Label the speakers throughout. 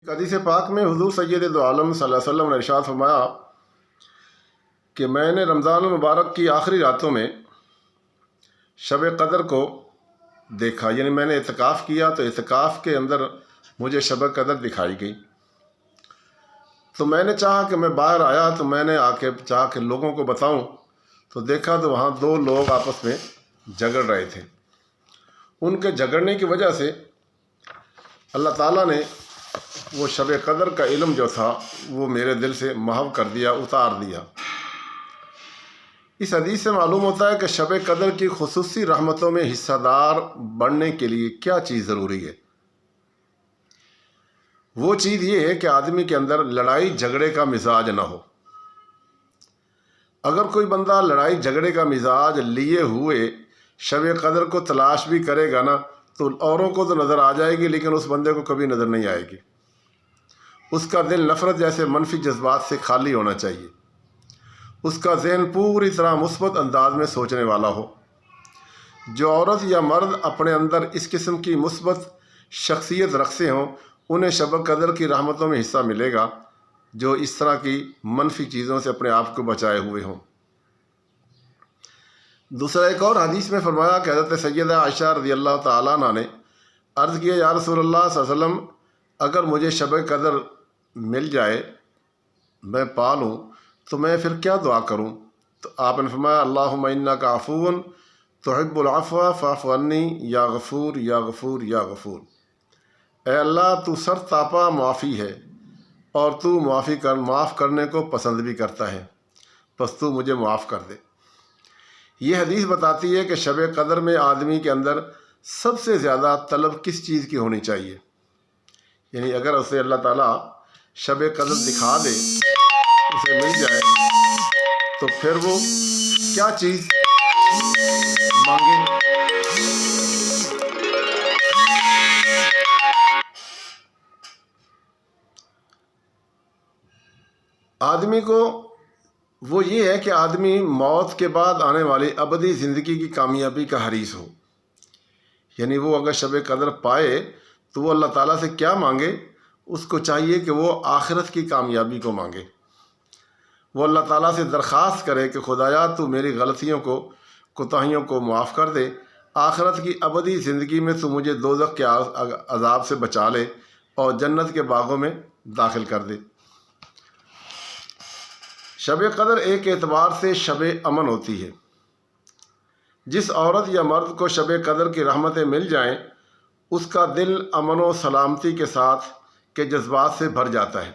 Speaker 1: حدیث پاک میں حضور سید دو عالم صلی اللہ علیہ وسلم نے ارشاد فرمایا کہ میں نے رمضان المبارک کی آخری راتوں میں شب قدر کو دیکھا، یعنی میں نے اعتکاف کیا تو اعتکاف کے اندر مجھے شب قدر دکھائی گئی۔ تو میں نے چاہا کہ میں باہر آیا تو میں نے چاہا کہ لوگوں کو بتاؤں، تو دیکھا تو وہاں دو لوگ آپس میں جھگڑ رہے تھے۔ ان کے جھگڑنے کی وجہ سے اللہ تعالیٰ نے وہ شب قدر کا علم جو تھا وہ میرے دل سے محو کر دیا، اتار دیا۔ اس حدیث سے معلوم ہوتا ہے کہ شب قدر کی خصوصی رحمتوں میں حصہ دار بننے کے لیے کیا چیز ضروری ہے۔ وہ چیز یہ ہے کہ آدمی کے اندر لڑائی جھگڑے کا مزاج نہ ہو۔ اگر کوئی بندہ لڑائی جھگڑے کا مزاج لیے ہوئے شب قدر کو تلاش بھی کرے گا نا تو اوروں کو تو نظر آ جائے گی، لیکن اس بندے کو کبھی نظر نہیں آئے گی۔ اس کا دل نفرت جیسے منفی جذبات سے خالی ہونا چاہیے۔ اس کا ذہن پوری طرح مثبت انداز میں سوچنے والا ہو۔ جو عورت یا مرد اپنے اندر اس قسم کی مثبت شخصیت رکھتے ہوں انہیں شب قدر کی رحمتوں میں حصہ ملے گا، جو اس طرح کی منفی چیزوں سے اپنے آپ کو بچائے ہوئے ہوں۔ دوسرا ایک اور حدیث میں فرمایا کہ حضرت سیدہ عائشہ رضی اللہ تعالیٰ عنہ نے عرض کیا، یا رسول اللہ صلی اللہ علیہ وسلم، اگر مجھے شب قدر مل جائے، میں پا لوں، تو میں پھر کیا دعا کروں؟ تو آپ نے فرمایا، اللہم انک عفو تحب العفو فاعف عنی یا غفور یا غفور یا غفور۔ اے اللہ، تو سر تاپا معافی ہے اور تو معاف کرنے کو پسند بھی کرتا ہے، بس تو مجھے معاف کر دے۔ یہ حدیث بتاتی ہے کہ شب قدر میں آدمی کے اندر سب سے زیادہ طلب کس چیز کی ہونی چاہیے، یعنی اگر اسے اللہ تعالیٰ شب قدر دکھا دے، اسے مل جائے، تو پھر وہ کیا چیز مانگے؟ آدمی کو وہ یہ ہے کہ آدمی موت کے بعد آنے والی ابدی زندگی کی کامیابی کا حریص ہو، یعنی وہ اگر شب قدر پائے تو وہ اللہ تعالیٰ سے کیا مانگے؟ اس کو چاہیے کہ وہ آخرت کی کامیابی کو مانگے۔ وہ اللہ تعالیٰ سے درخواست کرے کہ خدایا تو میری غلطیوں کو، کوتاہیوں کو معاف کر دے، آخرت کی ابدی زندگی میں تو مجھے دوزخ کے عذاب سے بچا لے اور جنت کے باغوں میں داخل کر دے۔ شب قدر ایک اعتبار سے شب امن ہوتی ہے۔ جس عورت یا مرد کو شب قدر کی رحمتیں مل جائیں، اس کا دل امن و سلامتی کے ساتھ کے جذبات سے بھر جاتا ہے۔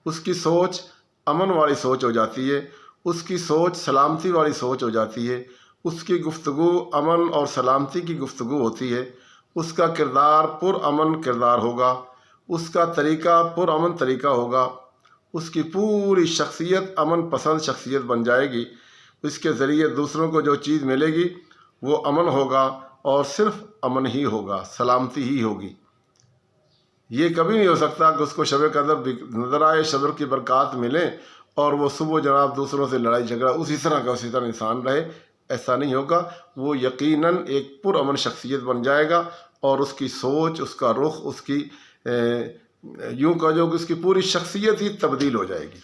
Speaker 1: اس کی سوچ امن والی سوچ ہو جاتی ہے، اس کی سوچ سلامتی والی سوچ ہو جاتی ہے، اس کی گفتگو امن اور سلامتی کی گفتگو ہوتی ہے، اس کا کردار پرامن کردار ہوگا، اس کا طریقہ پرامن طریقہ ہوگا، اس کی پوری شخصیت امن پسند شخصیت بن جائے گی۔ اس کے ذریعے دوسروں کو جو چیز ملے گی وہ امن ہوگا، اور صرف امن ہی ہوگا، سلامتی ہی ہوگی۔ یہ کبھی نہیں ہو سکتا کہ اس کو شب قدر نظر آئے، شب کی برکات ملیں اور وہ صبح جناب دوسروں سے لڑائی جھگڑا اسی طرح انسان رہے۔ ایسا نہیں ہوگا۔ وہ یقیناً ایک پرامن شخصیت بن جائے گا، اور اس کی سوچ، اس کا رخ، اس کی یوں کہ جو اس کی پوری شخصیت ہی تبدیل ہو جائے گی۔